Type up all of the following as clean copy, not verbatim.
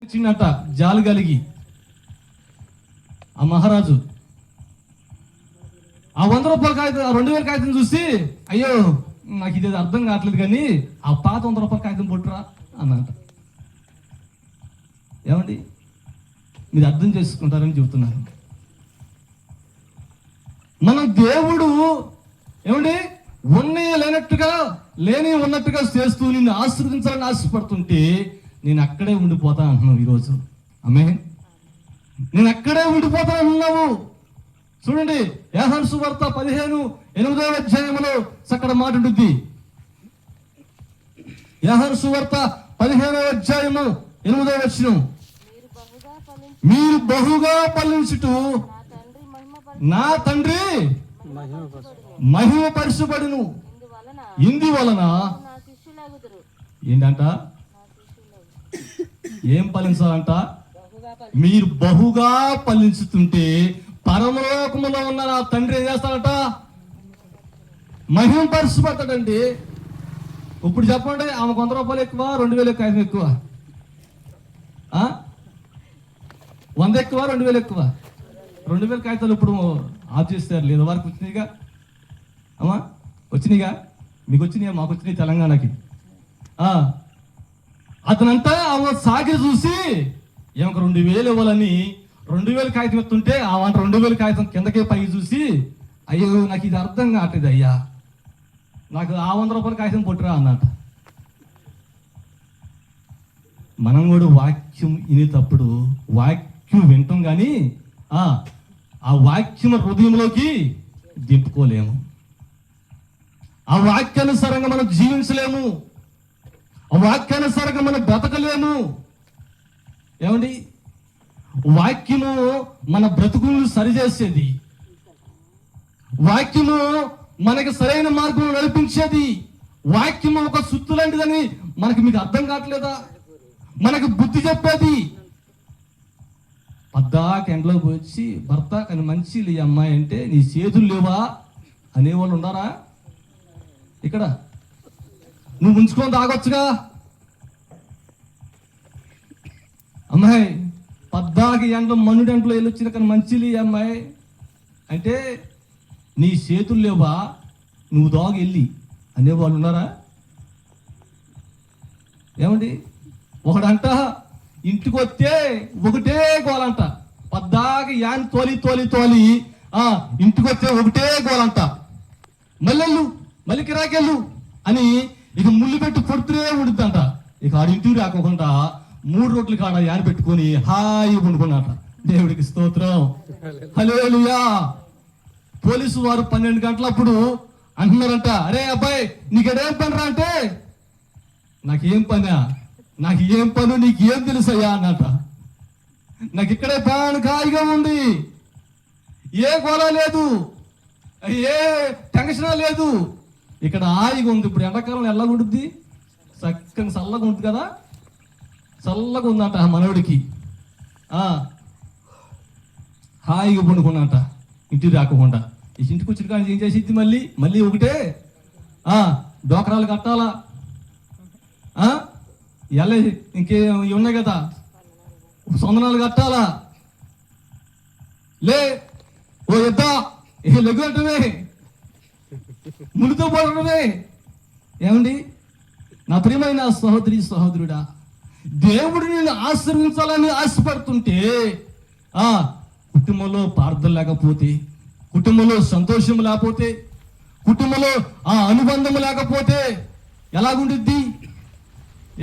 ఇచ్చిండట జాలి కలిగి ఆ మహారాజు. ఆ 100 రూపాయల కాగితం, ఆ 2000 కాగితం చూసి, అయ్యో నాకు ఇది అర్థం కావట్లేదు కానీ ఆ పాత 100 రూపాయల కాగితం పొట్టురా అన్నట. ఏమండి, మీరు అర్థం చేసుకుంటారని చెబుతున్నాను. మన దేవుడు ఏమండి ఉన్నవి లేనట్టుగా, లేని ఉన్నట్టుగా చేస్తూ నిన్ను ఆశీర్వదించాలని ఆశపడుతుంటే నేను అక్కడే ఉండిపోతా అంటున్నావు ఈరోజు. ఆమేన్. నేను అక్కడే ఉండిపోతా అంటున్నావు. చూడండి, యోహాను సువార్త 15:8 అధ్యాయంలో చక్కటి మాట ఉంటుంది. యోహాను సువార్త 15:8 మీరు బహుగా ఫలించుటూ నా తండ్రి మహిమపరచబడును. ఇందువలన ఏంటంట? ఏం ఫలించాలంట? మీరు బహుగా ఫలించుతుంటే పరమలోకములో ఉన్న నా తండ్రి ఏం చేస్తాడట? మహిమపరచబడతాడండి. ఇప్పుడు చెప్పండి, ఆమెకు 100 రూపాయలు ఎక్కువ, 2000 కాగితం ఎక్కువ? 100 ఎక్కువ, 2000 ఎక్కువ? 2000 కాగితాలు ఇప్పుడు ఆఫ్ చేస్తారు. లేదా వారికి వచ్చినాయిగా అమ్మా, వచ్చినాయిగా, మీకు వచ్చినాయి, మాకు వచ్చినాయి తెలంగాణకి. అతనంతా ఆమె సాగి చూసి ఏమొక 2000 ఇవ్వాలని 2000 కాగితం ఎత్తుంటే ఆ 2000 కాగితం కిందకే పైకి చూసి, అయ్యో నాకు ఇది అర్థం కావట్లేదు అయ్యా, నాకు ఆ 100 రూపాయల కాగితం పొట్టురా అన్నట. మనం కూడా వాక్యం వినేటప్పుడు వాక్యం వింటాం కానీ ఆ వాక్యం హృదయంలోకి దింపుకోలేము. ఆ వాక్యానుసారంగా మనం జీవించలేము. ఆ వాక్యానుసారంగా మనం బ్రతకలేము. ఏమండి, వాక్యము మన బ్రతుకులను సరిచేసేది, వాక్యము మనకి సరైన మార్గం నడిపించేది. వాక్యము ఒక సుత్తు లాంటిదని మీకు అర్థం కావట్లేదా? మనకు బుద్ధి చెప్పేది. పద్దాక ఎండలోకి వచ్చి భర్త కానీ మంచి ఈ అమ్మాయి అంటే నీ చేతులు లేవా అనేవాళ్ళు ఉన్నారా? ఇక్కడ నువ్వు ఉంచుకొని తాగొచ్చుగా. అమ్మాయి పద్దాకి ఎండలో మన్నుడు ఎండలో వెళ్ళొచ్చిన కానీ మంచిది ఈ అమ్మాయి అంటే నీ చేతులు లేవా, నువ్వు దాగు వెళ్ళి అనేవాళ్ళు ఉన్నారా? ఏమండి, ఒకడంట ఇంటికి వస్తే ఒకటే గోలంట, పద్దాకి యాన్ తోలి తోలి తోలి ఇంటికి వస్తే ఒకటే గోలంట, మల్లెళ్ళు మళ్ళీ కిరాకెళ్ళు అని ఇక ముళ్ళు పెట్టి కొడుతూనే ఉండుద్దంట. ఇక ఆడి ఇంటికి రాకోకుండా 3 రోడ్లు కాడ యాన్ పెట్టుకొని హాయి వండుకున్నట. దేవుడికి స్తోత్రం, హల్లెలూయా. పోలీసు వారు 12 గంటలప్పుడు అంటున్నారంట, అరే అబ్బాయి నీకేం పని రా అంటే, నాకేం పనా, నాకు ఏం పను నీకు ఏం తెలుసయ్యా అన్నట. నాకు ఇక్కడే బాగా ఖాళీగా ఉంది, ఏ గోళ లేదు, ఏ టెన్షన్ లేదు, ఇక్కడ హాయిగా ఉంది. ఇప్పుడు ఎండాకాలం ఎల్లగా ఉంటుంది, చక్కగా చల్లగా ఉంటుంది కదా, చల్లగా ఉందంట మనవుడికి. హాయిగా పండుకున్నట ఇంటికి రాకుండా. ఇంటికి వచ్చిన కానీ ఏం చేసిద్ది, మళ్ళీ ఒకటే డోకరాలు కట్టాలా, ఎలా ఇంకే ఉన్నాయి కదా సొందనాలు కట్టాలా, లే ఓ ఎద్దా లెగ్గు అంటమే మునితో పడటమే. ఏమండి, నా ప్రియమైన సహోదరి సహోదరుడా, దేవుడు నేను ఆశీర్వించాలని ఆశపడుతుంటే కుటుంబంలో ప్రార్థన లేకపోతే, కుటుంబంలో సంతోషం లేకపోతే, కుటుంబంలో అనుబంధం లేకపోతే ఎలాగుండిద్ది?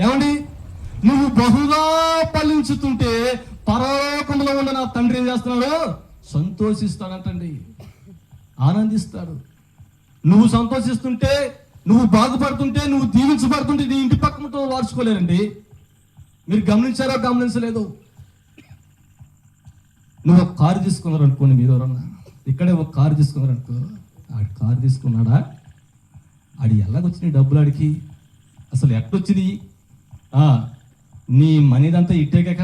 ఏమండి, నువ్వు బహుగా ఫలించుతుంటే పరలోకంలో ఉన్న నా తండ్రి ఏం చేస్తున్నాడు? సంతోషిస్తాడంటండి, ఆనందిస్తాడు. నువ్వు సంతోషిస్తుంటే, నువ్వు బాగుపడుతుంటే, నువ్వు దీవించబడుతుంటే నీ ఇంటి పక్కనతో వార్చుకోలేరండి. మీరు గమనించారో గమనించలేదు? నువ్వు ఒక కారు తీసుకున్నారు అనుకోండి, మీరు ఎవరన్నా ఇక్కడే ఒక కారు తీసుకున్నారు అనుకో, ఆడి కారు తీసుకున్నాడా, ఆడి ఎలాగొచ్చినాయి డబ్బులు, ఆడికి అసలు ఎట్టొచ్చినాయి? నీ మనీదంతా ఇట్టేకాక,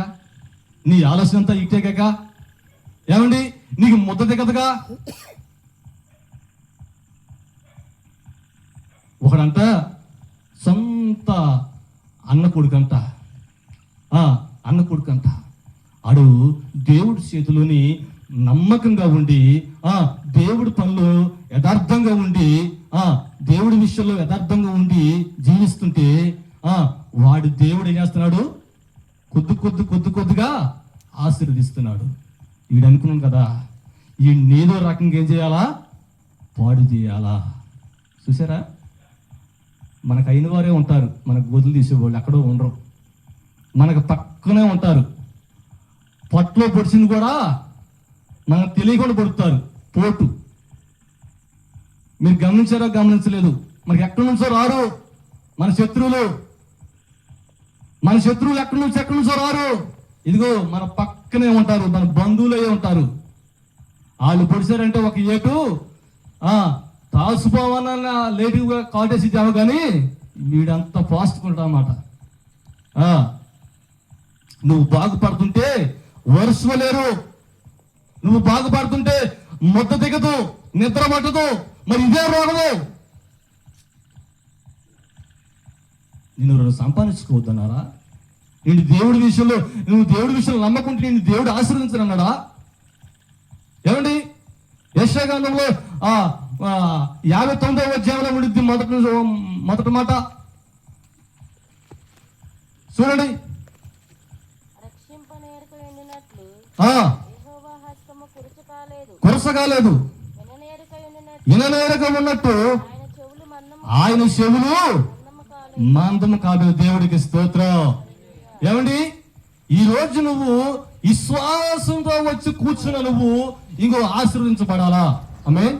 నీ ఆలోచన అంతా ఇట్టేకాక, ఏమండి నీకు ముద్ద దిగదుగా. ఒకడంట సొంత అన్న కొడుకంట అన్న కొడుకంట. ఆడు దేవుడి చేతిలోని నమ్మకంగా ఉండి దేవుడి పనులు యథార్థంగా ఉండి దేవుడి విషయంలో యథార్థంగా ఉండి జీవిస్తుంటే వాడు దేవుడు ఏం చేస్తున్నాడు? కొద్దిగా ఆశీర్వదిస్తున్నాడు. వీడు అనుకున్నాం కదా, ఈ నేదో రకంగా ఏం చేయాలా? పాడు చేయాలా. చూసారా, మనకు అయిన వారే ఉంటారు, మనకు గొదులు తీసేవాళ్ళు ఎక్కడో ఉండరు, మనకు పక్కనే ఉంటారు. పొట్టలో పొడిచింది కూడా మనకు తెలియకుండా పొడుతారు పోటు. మీరు గమనించారో గమనించలేదు, మనకి ఎక్కడి నుంచో రారు మన శత్రువులు. మన శత్రువులు ఎక్కడి నుంచో రారు. ఇదిగో మన పక్కనే ఉంటారు, మన బంధువులే ఉంటారు. వాళ్ళు పొడిచారంటే ఒక ఏటు తాసుపోవాలన్న లేటుగా కాటేసి ఇచ్చాము, కానీ వీడంతా ఫాస్ట్గా ఉంటా అన్నమాట. నువ్వు బాగుపడుతుంటే వర్షలేరు, నువ్వు బాగుపడుతుంటే ముద్ద దిగదు, నిద్ర పట్టదు, మరి ఇదే రోగము. నేను సంపాదించుకోవద్దన్నారా? నేను దేవుడి విషయంలో నువ్వు దేవుడి విషయంలో నమ్మకుంటే నేను దేవుడు ఆశీర్వదించనన్నాడా? ఏమండి, యెషయా గ్రంథంలో 59వ అధ్యాయంలో ఉండిద్ది మొదటి మాట చూడండి. కురసగాలేదు, ఇననేరక ఉన్నట్టు ఆయన చెవులు మందము కాదు. దేవుడికి స్తోత్రం. ఏమండి, ఈ రోజు నువ్వు విశ్వాసంతో వచ్చి కూర్చున్న నువ్వు ఇంకో ఆశీర్వదించబడాలా? ఆమేన్.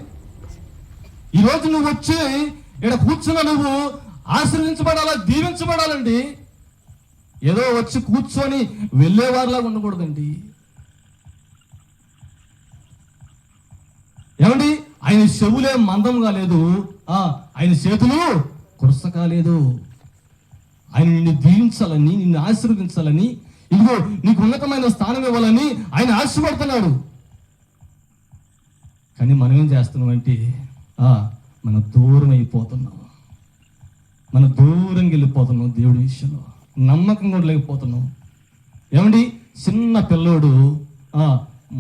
ఈ రోజు నువ్వు వచ్చి ఇక్కడ కూర్చున్న నువ్వు ఆశీర్వదించబడాలా, దీవించబడాలండి. ఏదో వచ్చి కూర్చొని వెళ్ళేవారిలా ఉండకూడదండి. ఏమండి, ఆయన చెవులే మందం కాలేదు, ఆయన చేతులు కురస కాలేదు. ఆయన నిన్ను దీవించాలని, నిన్ను ఆశీర్వదించాలని, ఇదిగో నీకు ఉన్నతమైన స్థానం ఇవ్వాలని ఆయన ఆశపడుతున్నాడు. కానీ మనం ఏం చేస్తున్నామంటే మనం దూరం అయిపోతున్నాం, మనం దూరంగా వెళ్ళిపోతున్నాం. దేవుడి విషయంలో నమ్మకం కూడా లేకపోతున్నాం. ఏమండి, చిన్న పిల్లోడు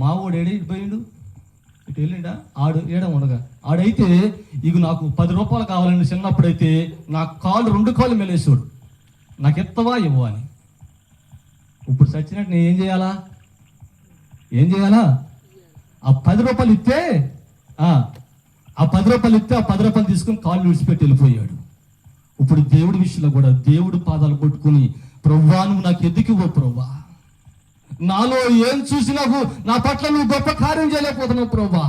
మావోడు ఏడైపోయాడు, ఇటు వెళ్ళిండా, ఆడు ఏడ ఉండగా ఆడైతే ఇక నాకు 10 రూపాయలు కావాలండి. చిన్నప్పుడైతే నాకు 2 కాళ్ళు మెలేసాడు, నాకు ఎత్తవా ఇవ్వ అని. ఇప్పుడు చచ్చినట్టు నేను ఏం చేయాలా? ఆ 10 రూపాయలు ఇస్తే ఆ 10 రూపాయలు తీసుకొని కాళ్ళు విడిచిపెట్టి వెళ్ళిపోయాడు. ఇప్పుడు దేవుడి విషయంలో కూడా దేవుడి పాదాలు పట్టుకుని, ప్రవ్వా నువ్వు నాకు ఎందుకు ఇవ్వ ప్రవ్వా, నాలో ఏం చూసి నా పట్ల నువ్వు గొప్ప కార్యం చేయలేకపోతున్నావు ప్రవ్వా,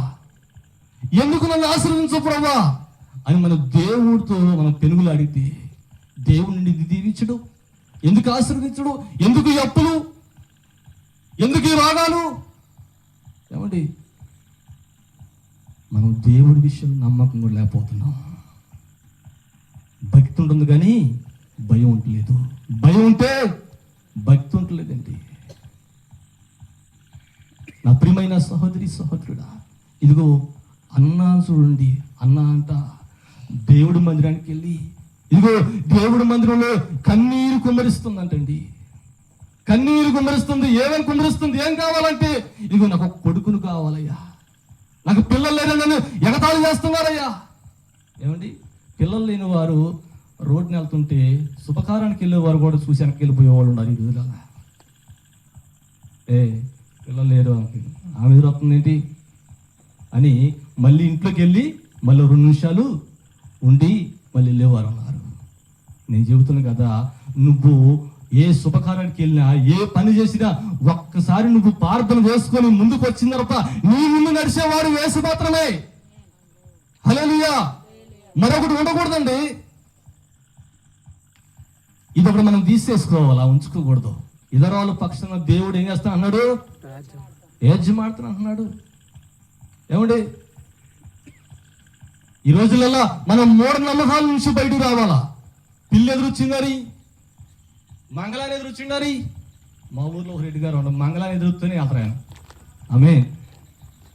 ఎందుకు నన్ను ఆశీర్వదించు ప్రవ్వా అని మన దేవుడితో మనం పెనుగులు అడిగితే దేవుడిని దీవించడు, ఎందుకు ఆశీర్వదించడు, ఎందుకు ఈ అప్పులు, ఎందుకు ఈ రోగాలు? ఏమండి, మనం దేవుడి విషయంలో నమ్మకం కూడా లేకపోతున్నాం. భక్తి ఉంటుంది కానీ భయం ఉండలేదు, భయం ఉంటే భక్తి ఉండలేదండి. నా ప్రియమైన సహోదరి సహోదరుడా, ఇదిగో అన్నా చూడండి, అన్న అంట దేవుడి మందిరానికి వెళ్ళి, ఇదిగో దేవుడి మందిరంలో కన్నీరు కుమ్మరిస్తుందంటండి. కన్నీరు కుమ్మరిస్తుంది. ఏమని కుమ్మరిస్తుంది? ఏం కావాలంటే, ఇదిగో నాకు ఒక కొడుకును కావాలయ్యా, నాకు పిల్లలు లేదని నన్ను ఎగతాళి చేస్తున్నారయ్యా. ఏమండి, పిల్లలు లేని వారు రోడ్డుని వెళ్తుంటే శుభకారానికి వెళ్ళేవారు కూడా చూసి వెనక్కి వెళ్ళిపోయేవాళ్ళు ఉన్నారు ఈ రోజులలో. పిల్లలు లేరు, ఆమె ఎదురు వస్తుంది ఏంటి అని మళ్ళీ ఇంట్లోకి వెళ్ళి మళ్ళీ 2 నిమిషాలు ఉండి మళ్ళీ వెళ్ళేవారు ఉన్నారు. నేను చెబుతున్నాను కదా, నువ్వు ఏ శుభకారానికి వెళ్ళినా, ఏ పని చేసినా ఒక్కసారి నువ్వు ప్రార్థన చేసుకొని ముందుకు వచ్చిన తర్వాత నీ ముందు నడిచేవాడు యేసు మాత్రమే. హల్లెలూయా. మరొకటి ఉండకూడదండి. ఇది ఒకటి మనం తీసేసుకోవాలా, ఉంచుకోకూడదు. ఇతరుల పక్షంగా దేవుడు ఏం చేస్తా అన్నాడు? యజమాడుతున్నా అన్నాడు. ఏమండి, ఈ రోజులలో మనం మూఢనమ్మకాల నుంచి బయటకు రావాలా. పిల్లి ఎదురొచ్చిందని, మంగళాన్ని ఎదురొచ్చిందని. మా ఊర్లో ఒక రెడ్డి గారు మంగళాన్ని ఎదురుతూనే వెళ్తారు ఆయన. ఆమె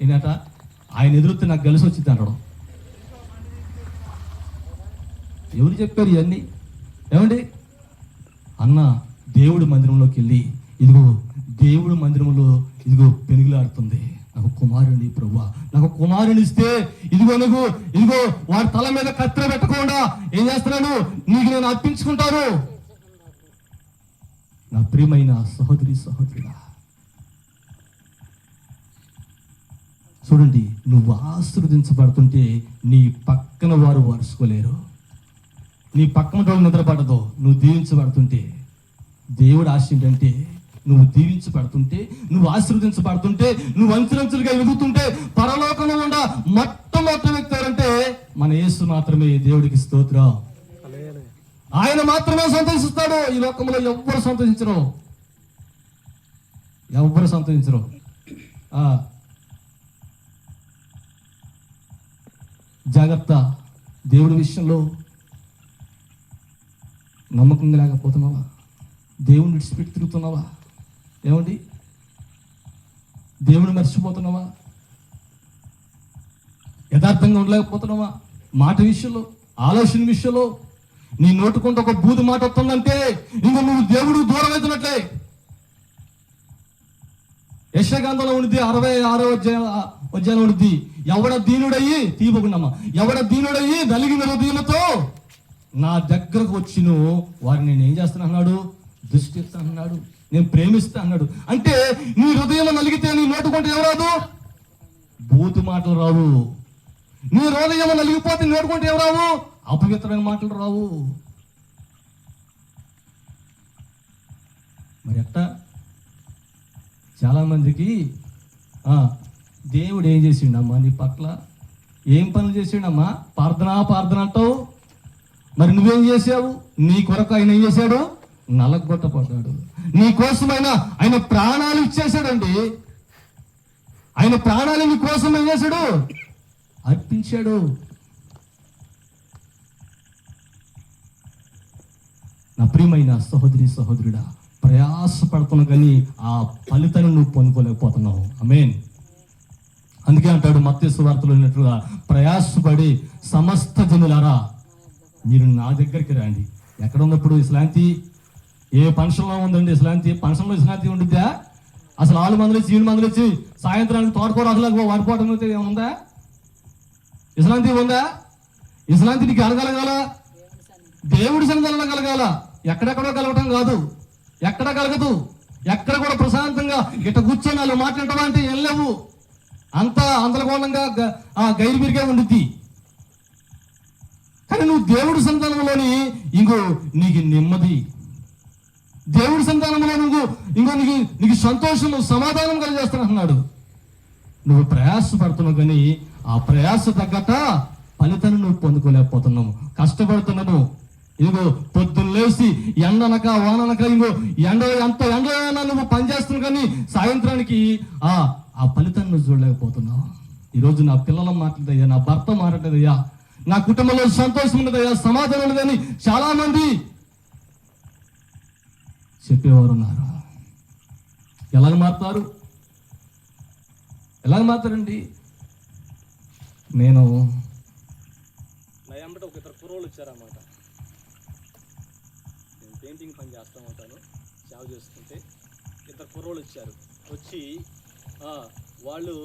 ఏంటంట, ఆయన ఎదురుతే నాకు కలిసి వచ్చింది అంటాడు. ఎవరు చెప్పారు ఇవన్నీ? ఏమండి, అన్న దేవుడి మందిరంలోకి వెళ్ళి ఇదిగో దేవుడు మందిరంలో ఇదిగో పెనుగులాడుతుంది, నాకు కుమారుని ప్రభువా, నాకు కుమారుని ఇస్తే ఇదిగో నువ్వు ఇదిగో వాడి తల మీద కత్తెర పెట్టకుండా ఏం చేస్తున్నాను, నీకు నేను అర్పించుకుంటాను. నా ప్రియమైన సహోదరి సహోదరుడా, చూడండి, నువ్వు ఆశీర్వదించబడుతుంటే నీ పక్కన వారు వరుసుకోలేరు, నీ పక్కన వాళ్ళు నిద్రపడదు. నువ్వు దీవించబడుతుంటే దేవుడు ఆశ ఏంటంటే, నువ్వు దీవించబడుతుంటే, నువ్వు ఆశీర్వదించబడుతుంటే, నువ్వు అంచులంచులుగా ఎదుగుతుంటే పరలోకంలో ఉన్న మొట్టమొదటి వ్యక్తి ఎవరంటే మన యేసు మాత్రమే. దేవుడికి స్తోత్రం. ఆయన మాత్రమే సంతోషిస్తాడు. ఈ లోకంలో ఎవ్వరు సంతోషించరు, ఎవ్వరు సంతోషించరు. జాగ్రత్త, దేవుడి విషయంలో నమ్మకంగా లేకపోతున్నావా? దేవుని విడిచిపెట్టి తిరుగుతున్నావా? ఏమండి, దేవుని మర్చిపోతున్నావా? యథార్థంగా ఉండలేకపోతున్నావా? మాట విషయంలో, ఆలోచన విషయంలో నీ నోటుకుంటూ ఒక బూది మాట వస్తుందంటే ఇంకో నువ్వు దేవుడు దూరం అవుతున్నట్లే. యెషయా ఉండిద్ది 66వ అధ్యాయం ఉండిద్ది, ఎవడ దీనుడయ్యి తీయబోకుండామా, ఎవడ దీనుడయ్యి నలిగిన హృదయంతో నా దగ్గరకు వచ్చిను వారిని నేను ఏం చేస్తాను అన్నాడు, దృష్టిస్తా అన్నాడు, నేను ప్రేమిస్తా అన్నాడు. అంటే నీ హృదయం నలిగితే నీ నోటుకుంటే ఎవరాదు, బూతు మాటలు రావు. నీ హృదయం నలిగిపోతే నోటుకుంటే ఎవరావు, అపవిత్రమైన మాటలు రావు. మరి ఎట్టా? చాలా మందికి దేవుడు ఏం చేసిండమ్మా నీ పట్ల, ఏం పనులు చేసిండమ్మా, ప్రార్థన అంటావు. మరి నువ్వేం చేసావు? నీ కొరకు ఆయన ఏం చేశాడు, నలగొట్టపడ్డాడు. నీ కోసమైనా ఆయన ప్రాణాలు ఇచ్చేశాడండి. ఆయన ప్రాణాలు నీ కోసం ఏం చేశాడు, అర్పించాడు. నా ప్రియమైన సహోదరి సహోదరుడా, ప్రయాసపడుతున్నా కానీ ఆ ఫలితాన్ని నువ్వు పొందుకోలేకపోతున్నావు. ఆమేన్. అందుకే అంటాడు మత్తయి సువార్తలో ఉన్నట్లుగా, ప్రయాసపడి సమస్త జనులారా మీరు నా దగ్గరికి రండి. ఎక్కడ ఉన్నప్పుడు విశ్రాంతి? ఏ ఫంక్షన్లో ఉందండి విశ్రాంతి? ఫంక్షన్లో విశ్రాంతి ఉండిద్దా? అసలు 6 మంది వచ్చి 7 మంది వచ్చి సాయంత్రానికి తోటకూర అసలు వాడిపోవడం అయితే ఏముందా? విశ్రాంతి ఉందా? విశ్రాంతి నీకు కలగలగాల, దేవుడి సన్నిధిలో కలగాల. ఎక్కడెక్కడో కలగటం కాదు, ఎక్కడ కలగదు. ఎక్కడ కూడా ప్రశాంతంగా ఇట్లా కూర్చొని వాళ్ళు మాట్లాడటం అంటే ఏం లేవు. అంతా అందలగోళంగా గైరుబిరిగా ఉండిద్ది. కానీ నువ్వు దేవుడి సంతానంలోని ఇంకో నీకు నెమ్మది, దేవుడి సంతానంలో నీకు సంతోషము సమాధానం కలిగేస్తానంటున్నాడు. నువ్వు ప్రయాసపడుతున్నావు కానీ ఆ ప్రయాస తగ్గట ఫలితాన్ని నువ్వు పొందుకోలేకపోతున్నావు. కష్టపడుతున్నాను, ఇదిగో పొద్దున్న లేచి ఎండనక వాననక ఇంకో ఎంత ఎండైనా నువ్వు పనిచేస్తున్నావు కానీ సాయంత్రానికి ఆ ఫలితాన్ని నువ్వు చూడలేకపోతున్నావు. ఈరోజు నా పిల్లల మాట్లాడదయ్యా, నా భర్త మాట్లాడదయ్యా, నా కుటుంబంలో సంతోషం ఉన్నదయ్యా, సమాధానం ఉన్నదని చాలా మంది చెప్పేవారు ఉన్నారు. ఎలాగ మారుతారు? ఎలాగ మారుతారండి? నేను నయంబట ఒక ఇద్దరు కుర్రోళ్ళు వచ్చారన్నమాట. నేను పెయింటింగ్ పని చేస్తూ ఉంటాను, సేవ చేసుకుంటే ఇద్దరు కుర్రోళ్ళు వచ్చారు. వచ్చి వాళ్ళు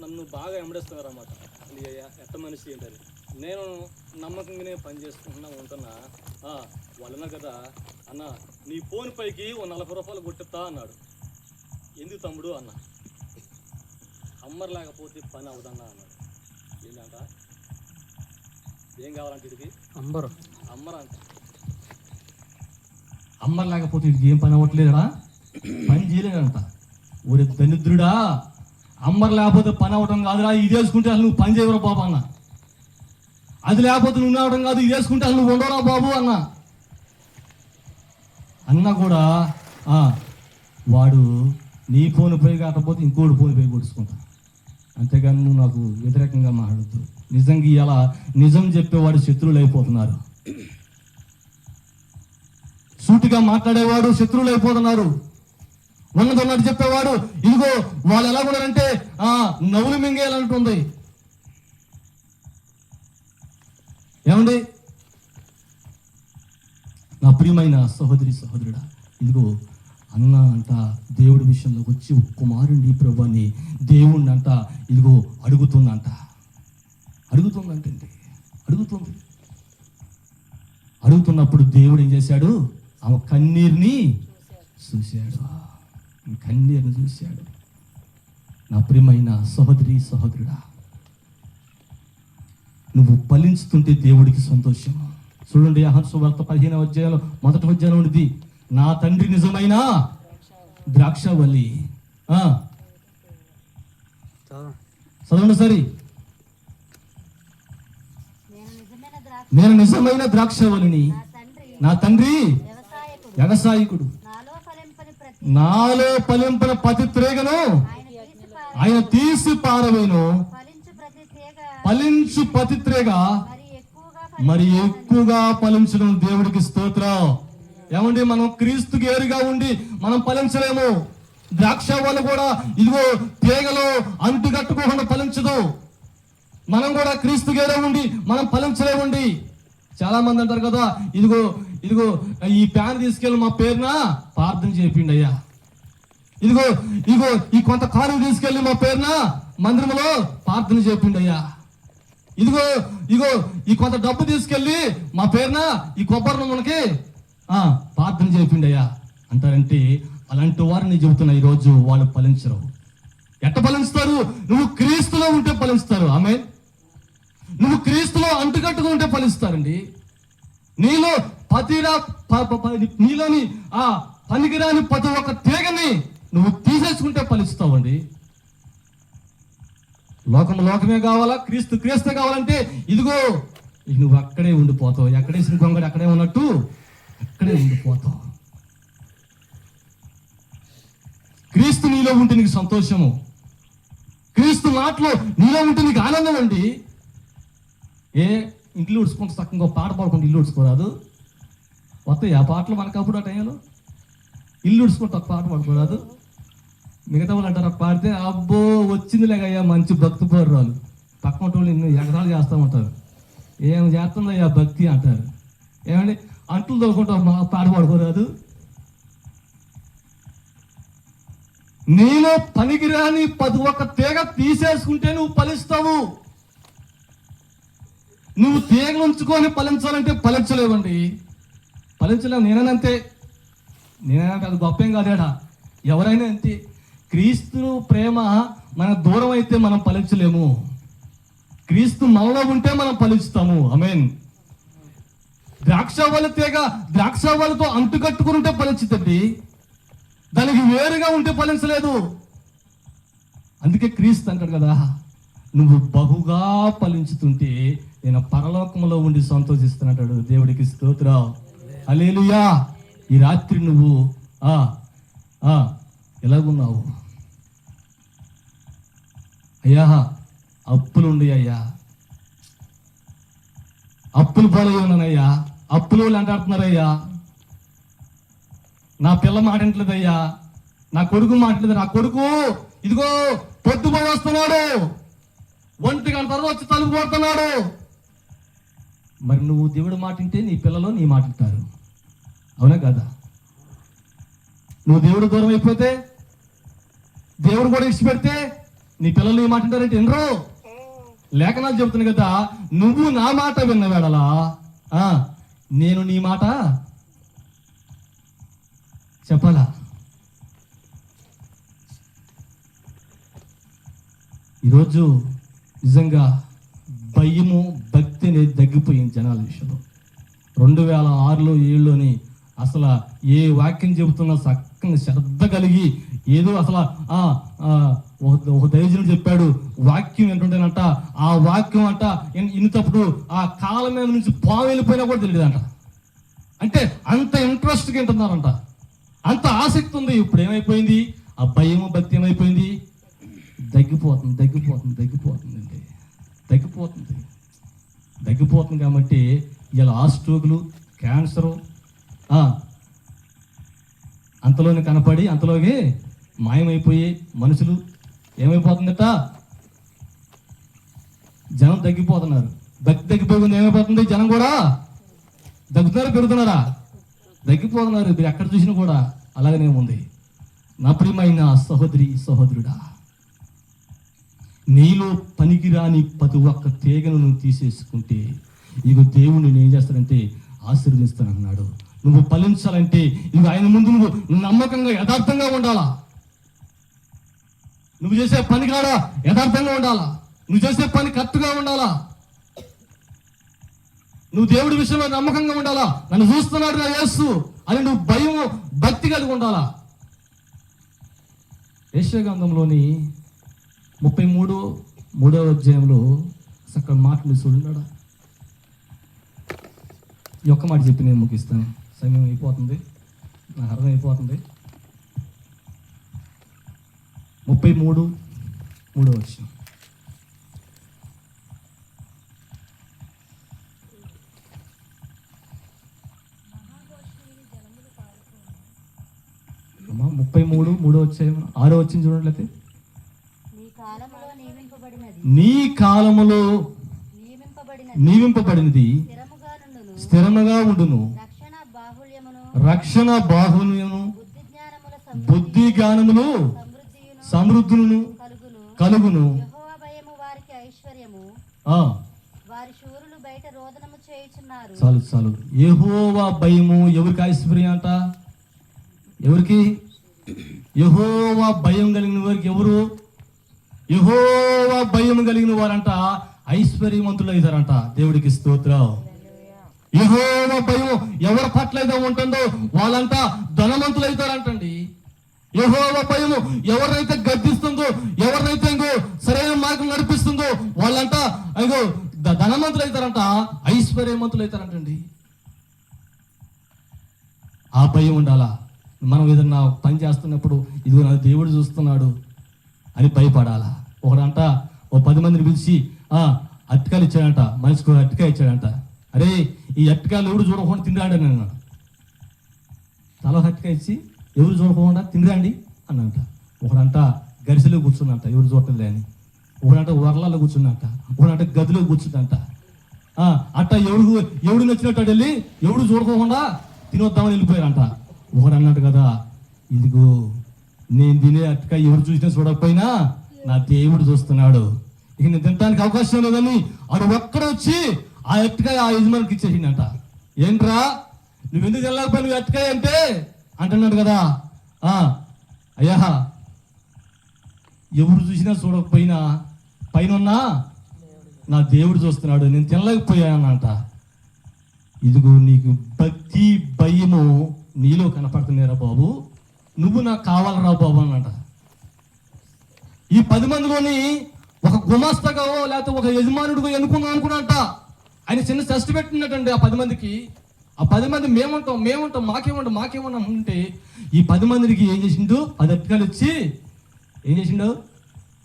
నన్ను బాగా వెంబడిస్తున్నారు అన్నమాట. ఎట్ట మనిషి ఏంటని నేను నమ్మకంగానే పని చేసుకుంటున్నా ఉంటున్నా. వాళ్ళు అన్నారు కదా, అన్న నీ ఫోన్ పైకి ఓ 40 రూపాయలు కొట్టిస్తా అన్నాడు. ఎందుకు తమ్ముడు అన్న, అమ్మర్ లేకపోతే పని అవదన్నా అన్నాడు. ఏంటంట, ఏం కావాలంటే ఇది అమ్మర్ అంట. అమ్మర్ లేకపోతే ఇది ఏం పని అవ్వట్లేదా, పని చేయలేదంట. ఒరే దరిద్రుడా, అమ్మర్ లేకపోతే పని అవ్వడం కాదురా, ఇది వేసుకుంటే అసలు నువ్వు పని చేయవరా బాబు అన్న. అది లేకపోతే నువ్వు అవడం కాదు, ఇది వేసుకుంటే అసలు నువ్వు ఉండవరా బాబు అన్న కూడా వాడు నీ ఫోన్ పై కాకపోతే ఇంకోటి ఫోన్ పై కొడుచుకుంటా. అంతేగాని నువ్వు నాకు వ్యతిరేకంగా మాట్లాడద్దు. నిజంగా ఇలా నిజం చెప్పేవాడు శత్రువులు అయిపోతున్నారు, సూటిగా మాట్లాడేవాడు శత్రువులు అయిపోతున్నారు. ఉన్నదన్నట్టు చెప్పేవాడు ఇదిగో వాళ్ళు ఎలా ఉన్నారంటే నవ్వులు మింగేయాలంటుంది. ఏమండి, నా ప్రియమైన సహోదరి సహోదరుడా, ఇదిగో అన్న అంట దేవుడి విషయంలోకి వచ్చి కుమారుడి ప్రభు అని దేవుణ్ణి అంట ఇదిగో అడుగుతుందంట. అడుగుతున్నప్పుడు దేవుడు ఏం చేశాడు? ఆమె కన్నీరుని చూశాడు. నా ప్రియమైన సహోదరుడా, నువ్వు ఫలించుతుంటే దేవుడికి సంతోషం. చూడండి, యోహాను సువార్త 15వ అధ్యాయంలో 1వ వచనం ఉంది, నా తండ్రి నిజమైన ద్రాక్షవల్లి. చదవండి సరి. నేను నిజమైన ద్రాక్షవల్లిని, నా తండ్రి వ్యవసాయకుడు. నాలో ఫలింపని ప్రతి త్రేగను ఆయన తీసి పారవేను. ఫలించు ప్రతి త్రేగ మరి ఎక్కువగా ఫలించడం దేవుడికి స్తోత్రం. ఏమండి, మనం క్రీస్తుకి ఏరుగా ఉండి మనం ఫలించలేము. ద్రాక్ష వాళ్ళు కూడా ఇదిగో తీగలో అంటు కట్టుకోకుండా ఫలించదు. మనం కూడా క్రీస్తుకి ఏరుగా ఉండి మనం ఫలించలేమండి. చాలా మంది అంటారు కదా, ఇదిగో ఈ ప్యాన్ తీసుకెళ్ళి మా పేరున ప్రార్థన చేపిండి అయ్యా, ఇదిగో ఈ కొంత కారు తీసుకెళ్ళి మా పేరున మందిరంలో ప్రార్థన చేపిండి అయ్యా, ఇదిగో ఈ కొంత డబ్బు తీసుకెళ్ళి మా పేరున ఈ కొబ్బరి నూనెకి ప్రార్థన చేపిండి అయ్యా అంటారంటే, అలాంటి వారిని చెబుతున్నా ఈరోజు వాళ్ళు ఫలించరు. ఎట్ట ఫలిస్తారు? నువ్వు క్రీస్తులో ఉంటే ఫలిస్తారు. ఆమేన్. నువ్వు క్రీస్తులో అంటుకట్టుగా ఉంటే ఫలిస్తారండి. నీలోని ఆ పనికిరాని ప్రతి ఒక్క తీగని నువ్వు తీసేసుకుంటే ఫలిస్తావండి. లోకమే కావాలా, క్రీస్తే కావాలంటే ఇదిగో నువ్వు అక్కడే ఉండిపోతావు. ఎక్కడేసిన గొంగడి అక్కడే ఉన్నట్టు అక్కడే ఉండిపోతావు. క్రీస్తు నీలో ఉంటే నీకు సంతోషము, క్రీస్తు మాటలో నీలో ఉంటే నీకు ఆనందం అండి. ఇంట్లో ఉడుచుకుంటూ చక్కగా పాట పాడుకుంటూ ఇల్లు ఉడుచుకోరాదు. వస్తాయి ఆ పాటలు మనకు అప్పుడు ఆ టైంలో. ఇల్లు ఉడుచుకుంటూ ఒక పాట పాడుకోరాదు. మిగతా వాళ్ళు అంటారు పాడితే అబ్బో వచ్చింది లేకయ్యా మంచి భక్తి పౌరాలు. పక్కన వాళ్ళు ఎన్నో ఎగరాలు చేస్తూ ఉంటారు. ఏం చేస్తుందయ్యా భక్తి అంటారు. ఏమండి, అంటులు తోలుకుంటూ పాట పాడుకోరాదు. నీలో పనికిరాని ప్రతి ఒక్క తీగ తీసేసుకుంటే నువ్వు ఫలిస్తావు. నువ్వు తీగలు ఉంచుకొని ఫలించాలంటే ఫలించలేవండి, ఫలించలేవు. నేనంతే అది గొప్పేం కాదేడా, ఎవరైనా అంతే. క్రీస్తు ప్రేమ మన దూరం అయితే మనం ఫలించలేము. క్రీస్తు మనలో ఉంటే మనం ఫలిస్తాము. ఆమేన్. ద్రాక్షవల్లి తీగ ద్రాక్షవల్లితో అంటుకట్టుకుని ఉంటే ఫలించుతుంది, దానికి వేరుగా ఉంటే ఫలించలేదు. అందుకే క్రీస్తు అంటాడు కదా, నువ్వు బహుగా ఫలించుతుంటే నేను పరలోకంలో ఉండి సంతోషిస్తున్నట్టాడు. దేవుడికి స్తోత్రం. హల్లెలూయా. ఈ రాత్రి నువ్వు ఎలాగున్నావు? అయ్యా అప్పులుండి అయ్యా, అప్పులు పాలై ఉన్నానయ్యా, అప్పులు అంటాడుతున్నారయ్యా, నా పిల్ల మాటింటలేదయ్యా, నా కొడుకు మాట్లేదు. నా కొడుకు ఇదిగో పొద్దుపోయి వస్తున్నాడు, 1 గంట తర్వాత వచ్చి తలుపు కొడుతున్నాడు. మరి నువ్వు దేవుడు మాటింటే నీ పిల్లలు నీ మాటింటారు. అవునా కదా? నువ్వు దేవుడు దూరం అయిపోతే, దేవుడు కూడా ఇష్టపెడితే నీ పిల్లలు నీ మాటింటారంటే వినరు. లేఖనాలు చెబుతున్నాయి కదా, నువ్వు నా మాట విన్న వేళలా నేను నీ మాట చెప్పాలా? ఈరోజు నిజంగా భయము భక్తి అనేది తగ్గిపోయింది జనాల విషయంలో. 2006లో 7లోని అసలు ఏ వాక్యం చెబుతున్నా చక్కగా శ్రద్ధ కలిగి ఏదో అసలు ఒక దైవజనుడు చెప్పాడు, వాక్యం ఏంటంటేనంట ఆ వాక్యం అంట ఇన్నప్పుడు ఆ కాలం మీద నుంచి పాము వెళ్ళిపోయినా కూడా తెలియదంట. అంటే అంత ఇంట్రెస్ట్గా వింటున్నారంట, అంత ఆసక్తి ఉంది. ఇప్పుడు ఏమైపోయింది? ఆ భయము భక్తి ఏమైపోయింది? తగ్గిపోతుంది కాబట్టి ఇలా స్ట్రోకులు, క్యాన్సరు అంతలోనే కనపడి అంతలోనే మాయమైపోయి మనుషులు ఏమైపోతుందట, జనం తగ్గిపోతున్నారు. భక్తి తగ్గిపోతుంది. ఏమైపోతుంది? జనం కూడా తగ్గుతున్నారా పెరుగుతున్నారా? తగ్గిపోతున్నారు. మీరు ఎక్కడ చూసినా కూడా అలాగనే ఉంది. నా ప్రియమైన సహోదరి సహోదరుడా, నీలో పనికిరాని ప్రతి ఒక్క తీగను నువ్వు తీసేసుకుంటే ఇక దేవుడు నేను ఏం చేస్తాడంటే ఆశీర్వదిస్తానన్నాడు. నువ్వు ఫలించాలంటే ఇక ఆయన ముందు నువ్వు నమ్మకంగా యథార్థంగా ఉండాలా. నువ్వు చేసే పని కాడ యథార్థంగా ఉండాలా. నువ్వు చేసే పని కరెక్ట్గా ఉండాలా. నువ్వు దేవుడి విషయంలో నమ్మకంగా ఉండాలా. నన్ను చూస్తున్నాడు నా యేసు అని నువ్వు భయం భక్తి కలిగి ఉండాలా. యెషయా గ్రంథంలోని 33వ అధ్యాయంలో అక్కడ మాటలు చూడండి. ఈ ఒక్క మాట చెప్పి నేను ముగిస్తాను, సమయం అయిపోతుంది, నాకు అర్థం అయిపోతుంది. 33:3 వచనం. అమ్మా 33:3 వచ్చాయి, 6 వచ్చింది చూడట్లయితే. నీ కాలములో నియమింపబడినది స్థిరముగా ఉండును, రక్షణ బాహుల్యమును బుద్ధి జ్ఞానములు సమృద్ధులను కలుగును. చాలు చాలు. యెహోవా భయము ఎవరికి ఐశ్వర్యం అంట? ఎవరికి? యెహోవా భయం కలిగిన వారికి. ఎవరు? యెహోవా భయం కలిగిన వారంట ఐశ్వర్యవంతులు అవుతారంట. దేవుడికి స్తోత్రం. యెహోవా భయం ఎవరి పట్ల అయితే ఉంటుందో వాళ్ళంతా ధనవంతులు అవుతారంటండి. యెహోవా భయం ఎవరినైతే గద్దిస్తుందో, ఎవరినైతే ఇంకో సరైన మార్గం నడిపిస్తుందో వాళ్ళంతా ఇంకో ధనవంతులు అవుతారంట, ఐశ్వర్యవంతులు అవుతారంటండి. ఆ భయం ఉండాలా. మనం ఏదన్నా పని చేస్తున్నప్పుడు ఇదిగో నా దేవుడు చూస్తున్నాడు అని భయపడాలా. ఒకడంట 10 మందిని పిలిచి అట్టికాయలు ఇచ్చాడంట, మనిషికి అట్టికాయ ఇచ్చాడంట. అరే ఈ అట్టికాయలు ఎవరు చూడకుండా తిండిరాండి అని అన్నాడు. తల అట్టికాయ ఇచ్చి ఎవరు చూడకుండా తిండిరాండి అన్నంట. ఒకడంట గరిసెలో కూర్చుందంట, ఎవరు చూడలేదు అని. ఒకడంట వరలలో కూర్చుందంట, ఒకడంట గదిలో కూర్చుందంట. అట్ట ఎవడు నచ్చినట్టు వెళ్ళి ఎవడు చూడకుండా తినొద్దామని వెళ్ళిపోయారంట. ఒకడన్నట్టు కదా, ఇదిగో నేను తినే అట్టికాయ ఎవరు చూసినా చూడకపోయినా నా దేవుడు చూస్తున్నాడు, ఇక నేను తినడానికి అవకాశం లేదని ఆడు ఒక్కడ వచ్చి ఆ అట్టికాయ ఆ యజమానికి ఇచ్చేసిందంట. ఏంట్రా నువ్వెందుకు తినలేకపోయి నువ్వు అట్టికాయ అంటే అంటున్నాడు కదా. అయ్యా ఎవరు చూసినా చూడకపోయినా పైన నా దేవుడు చూస్తున్నాడు, నేను తినలేకపోయానంట. ఇదిగో నీకు భక్తి భయము నీలో కనపడుతున్నారా బాబు, నువ్వు నాకు కావాలరా బాబు అన్నట. ఈ 10 మందిలోని ఒక గుమాస్తగా లేకపోతే ఒక యజమానుడిగా ఎన్నుకున్నాం అనుకున్నట. ఆయన చిన్న టెస్ట్ పెట్టినట్టండి ఆ 10 మందికి. ఆ 10 మంది మేముంటాం మాకేమంటాం అంటే ఈ 10 మందికి ఏం చేసిండు? 10 అట్టికాయలు ఇచ్చి ఏం చేసిండు?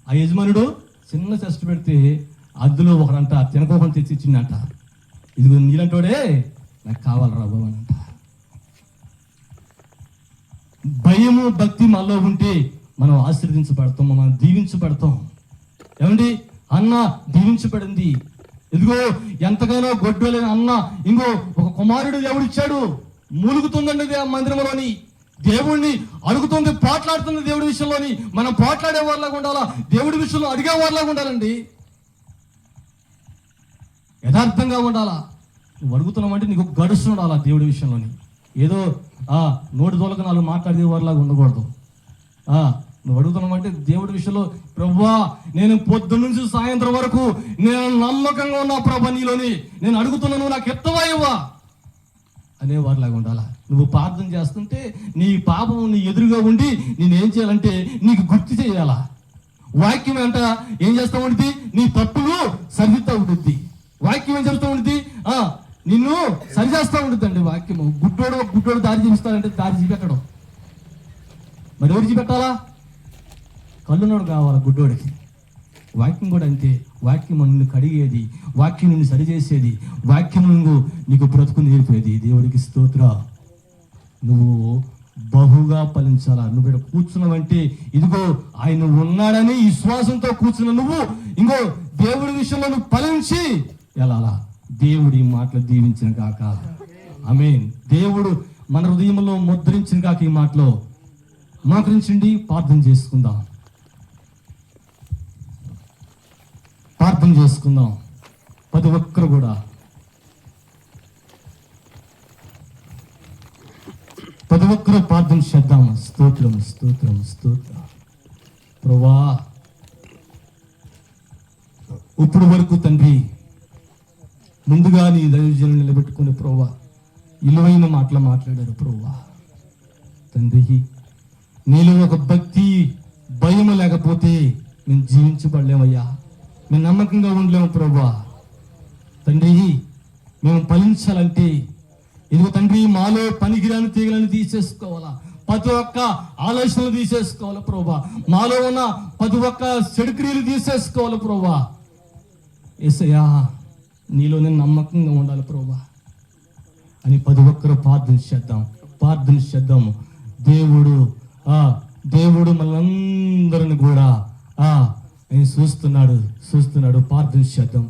ఆ యజమానుడు చిన్న టెస్ట్ పెడితే అందులో ఒకడంట తినకోకుండా తెచ్చి ఇచ్చిందంట. ఇదిగో నీలంటోడే నాకు కావాలరా బాబు అనంట. భయము భక్తి మనలో ఉంటే మనం ఆశీర్వదించబడతాం, మనం దీవించబడతాం. ఏమండి? అన్న దీవించబడింది. ఇదిగో ఎంతగానో గొడ్డలేని అన్న ఇంకో ఒక కుమారుడు దేవుడిచ్చాడు. మూలుగుతుందండి ఆ మందిరంలోని. దేవుడిని అడుగుతుంది, పోట్లాడుతుంది దేవుడి విషయంలోని. మనం పోట్లాడే వారిలాగా ఉండాలా, దేవుడి విషయంలో అడిగే వారిలాగా ఉండాలండి. యథార్థంగా ఉండాలా. నువ్వు అడుగుతున్నావంటే నీకు గడుస్తు ఉండాలా దేవుడి విషయంలోని. ఏదో నోటి తోలకు 4 మాట్లాడే వారిలాగా ఉండకూడదు. నువ్వు అడుగుతున్నావంటే దేవుడి విషయంలో, ప్రభువా నేను పొద్దున్న నుంచి సాయంత్రం వరకు నేను నమ్మకంగా ఉన్నా ప్రభా నీలోని, నేను అడుగుతున్నాను నాకు ఎత్తవాయివ్వా అనే వారిలాగా ఉండాలా. నువ్వు ప్రార్థన చేస్తుంటే నీ పాపం నీ ఎదురుగా ఉండి నేనేం చేయాలంటే నీకు గుర్తు చేయాలా. వాక్యం అంట ఏం చేస్తా ఉంటుంది? నీ తప్పులు సరిదిద్దా ఉంటుంది. వాక్యం ఏం చెప్తా ఉంటుంది? నిన్ను సరిచేస్తా ఉంటుంది అండి వాక్యము. గుడ్డోడు దారి చూపిస్తాడంటే దారి చూపెట్టడం. మరి ఎవరు చూపెట్టాలా? కళ్ళునోడు కావాలా గుడ్డోడికి. వాక్యం కూడా అంతే. వాక్యం నిన్ను కడిగేది, వాక్యం నిన్ను సరిచేసేది, వాక్యం నీకు బ్రతుకు నేర్పేది. దేవుడికి స్తోత్ర. నువ్వు బహుగా ఫలించాలా. నువ్వు ఇక్కడ కూర్చున్నావంటే ఇదిగో ఆయన ఉన్నాడని విశ్వాసంతో కూర్చున్న నువ్వు ఇంకో దేవుడి విషయంలో నువ్వు ఫలించి వెళ్ళాలా. దేవుడి మాటలు దీవించిన కాక ఆమేన్. దేవుడు మన హృదయంలో ముద్రించిన కాక ఈ మాటలో మోకరించండి, ప్రార్థన చేసుకుందాం. ప్రార్థన చేసుకుందాం. ప్రతి ఒక్కరు కూడా ప్రార్థన చేద్దాం. స్తోత్రం స్తోత్రం స్తోత్రం. ప్రభువా, ఇప్పుడు వరకు తండ్రి ముందుగా నీ దైవజనులు నిలబెట్టుకుని ప్రభువా విలువైన మాటలు మాట్లాడారు. ప్రభువా తండ్రి, నీలో ఒక భక్తి భయం లేకపోతే మేము జీవించబడలేమయ్యా, మేము నమ్మకంగా ఉండలేము. ప్రభువా తండ్రి, మేము ఫలించాలంటే ఇదిగో తండ్రి మాలో పనికిరాని తీగలను తీసేసుకోవాలా, ప్రతి ఒక్క ఆలోచనలు తీసేసుకోవాలి. ప్రభువా మాలో ఉన్న ప్రతి ఒక్క చెడుక్రియలు తీసేసుకోవాలి. ప్రభువా యేసయ్యా, నీలో నేను నమ్మకంగా ఉండాలి ప్రభువా అని ప్రతి ఒక్కరు ప్రార్థన చేద్దాము. దేవుడు మనందరిని కూడా చూస్తున్నాడు. ప్రార్థన చేద్దాం.